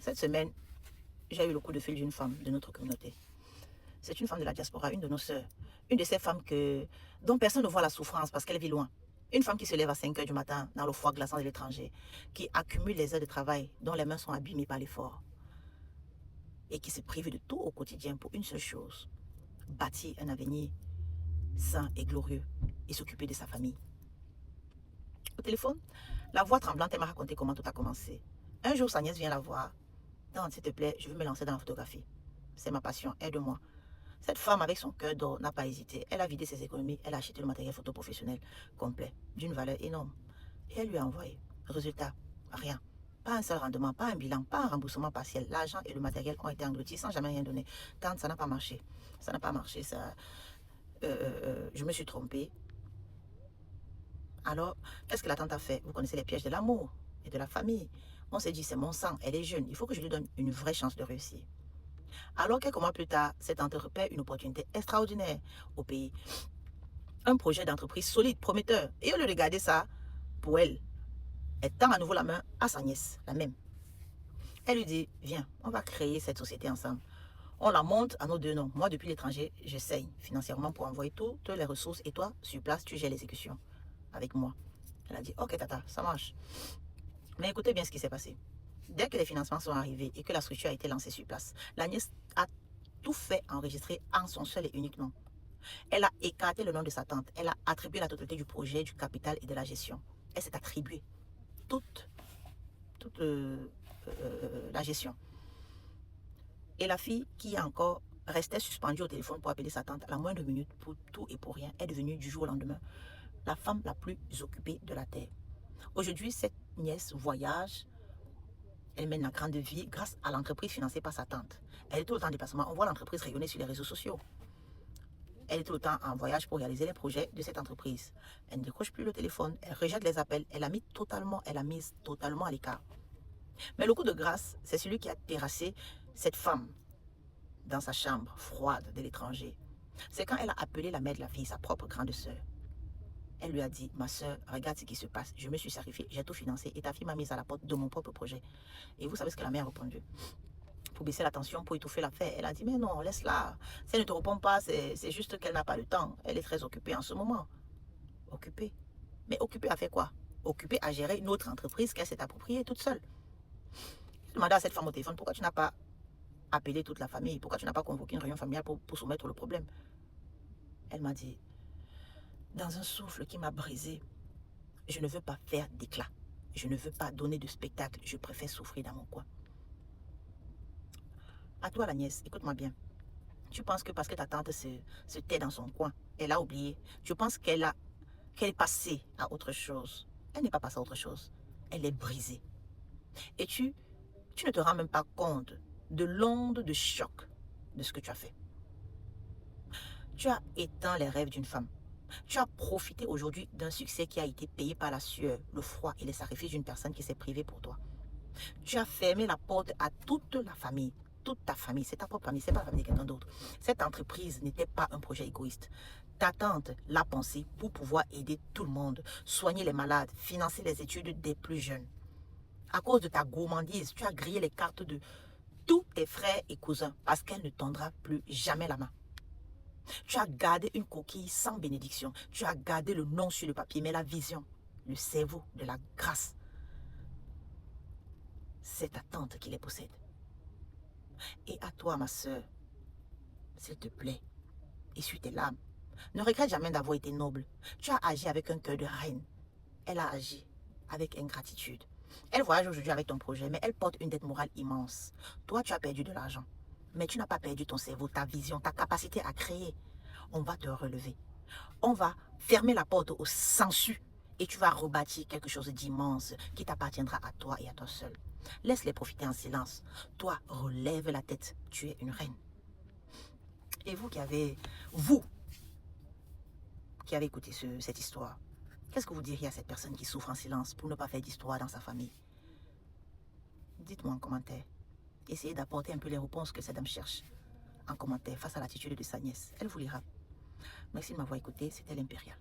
Cette semaine, j'ai eu le coup de fil d'une femme de notre communauté. C'est une femme de la diaspora, une de nos sœurs. Une de ces femmes dont personne ne voit la souffrance parce qu'elle vit loin. Une femme qui se lève à 5 h du matin dans le froid glaçant de l'étranger, qui accumule les heures de travail dont les mains sont abîmées par l'effort et qui se prive de tout au quotidien pour une seule chose, bâtir un avenir sain et glorieux et s'occuper de sa famille. Au téléphone, la voix tremblante, elle m'a raconté comment tout a commencé. Un jour, sa nièce vient la voir. Tante, s'il te plaît, je veux me lancer dans la photographie. C'est ma passion, aide-moi. Cette femme, avec son cœur d'or, n'a pas hésité. Elle a vidé ses économies, elle a acheté le matériel photo professionnel complet, d'une valeur énorme. Et elle lui a envoyé. Résultat, rien. Pas un seul rendement, pas un bilan, pas un remboursement partiel. L'argent et le matériel ont été engloutis sans jamais rien donner. Tante, ça n'a pas marché. Ça n'a pas marché, ça. Je me suis trompée. Alors, qu'est-ce que la tante a fait? Vous connaissez les pièges de l'amour et de la famille. On s'est dit, c'est mon sang, elle est jeune, il faut que je lui donne une vraie chance de réussir. Alors, quelques mois plus tard, cette tante repère une opportunité extraordinaire au pays. Un projet d'entreprise solide, prometteur. Et au lieu de garder ça pour elle, elle tend à nouveau la main à sa nièce, la même. Elle lui dit, viens, on va créer cette société ensemble. On la monte à nos deux noms. Moi, depuis l'étranger, j'essaye financièrement pour envoyer toutes les ressources. Et toi, sur place, tu gères l'exécution avec moi. Elle a dit, ok, tata, ça marche. Mais écoutez bien ce qui s'est passé. Dès que les financements sont arrivés et que la structure a été lancée sur place, la nièce a tout fait enregistrer en son seul et unique nom. Elle a écarté le nom de sa tante. Elle a attribué la totalité du projet, du capital et de la gestion. Elle s'est attribuée toute la gestion. Et la fille qui est encore restait suspendue au téléphone pour appeler sa tante à la moindre minute pour tout et pour rien est devenue du jour au lendemain la femme la plus occupée de la terre. Aujourd'hui, cette nièce voyage. Elle mène la grande vie grâce à l'entreprise financée par sa tante. Elle est tout le temps en déplacement. On voit l'entreprise rayonner sur les réseaux sociaux. Elle est tout le temps en voyage pour réaliser les projets de cette entreprise. Elle ne décroche plus le téléphone. Elle rejette les appels. Elle a mise totalement à l'écart. Mais le coup de grâce, c'est celui qui a terrassé cette femme dans sa chambre froide de l'étranger. C'est quand elle a appelé la mère de la fille, sa propre grande sœur. Elle lui a dit, ma soeur, regarde ce qui se passe. Je me suis sacrifiée, j'ai tout financé et ta fille m'a mise à la porte de mon propre projet. Et vous savez ce que la mère a répondu? Pour baisser la tension, pour étouffer l'affaire. Elle a dit, mais non, laisse-la. Si elle ne te répond pas, c'est juste qu'elle n'a pas le temps. Elle est très occupée en ce moment. Occupée. Mais occupée à faire quoi? Occupée à gérer une autre entreprise qu'elle s'est appropriée toute seule. Je demandais à cette femme au téléphone, pourquoi tu n'as pas appelé toute la famille? Pourquoi tu n'as pas convoqué une réunion familiale pour soumettre le problème? Elle m'a dit, dans un souffle qui m'a brisé, je ne veux pas faire d'éclat. Je ne veux pas donner de spectacle. Je préfère souffrir dans mon coin. À toi, la nièce, écoute-moi bien. Tu penses que parce que ta tante se tait dans son coin, elle a oublié. Tu penses qu'elle est passée à autre chose. Elle n'est pas passée à autre chose. Elle est brisée. Et tu ne te rends même pas compte de l'onde de choc de ce que tu as fait. Tu as éteint les rêves d'une femme. Tu as profité aujourd'hui d'un succès qui a été payé par la sueur, le froid et les sacrifices d'une personne qui s'est privée pour toi. Tu as fermé la porte à toute la famille. Toute ta famille, c'est ta propre famille, c'est pas la famille de quelqu'un d'autre. Cette entreprise n'était pas un projet égoïste. Ta tante l'a pensé pour pouvoir aider tout le monde, soigner les malades, financer les études des plus jeunes. À cause de ta gourmandise, tu as grillé les cartes de tous tes frères et cousins parce qu'elle ne tendra plus jamais la main. Tu as gardé une coquille sans bénédiction. Tu as gardé le nom sur le papier, mais la vision, le cerveau de la grâce, c'est ta tante qui les possède. Et à toi, ma soeur, s'il te plaît, essuie tes larmes. Ne regrette jamais d'avoir été noble. Tu as agi avec un cœur de reine. Elle a agi avec ingratitude. Elle voyage aujourd'hui avec ton projet, mais elle porte une dette morale immense. Toi, tu as perdu de l'argent, mais tu n'as pas perdu ton cerveau, ta vision, ta capacité à créer. On va te relever. On va fermer la porte au sensu et tu vas rebâtir quelque chose d'immense qui t'appartiendra à toi et à toi seul. Laisse-les profiter en silence. Toi, relève la tête. Tu es une reine. Et vous qui avez écouté cette histoire, qu'est-ce que vous diriez à cette personne qui souffre en silence pour ne pas faire d'histoire dans sa famille? Dites-moi en commentaire. Essayez d'apporter un peu les réponses que cette dame cherche en commentaire face à l'attitude de sa nièce. Elle vous lira. Merci de m'avoir écouté. C'était l'Impérial.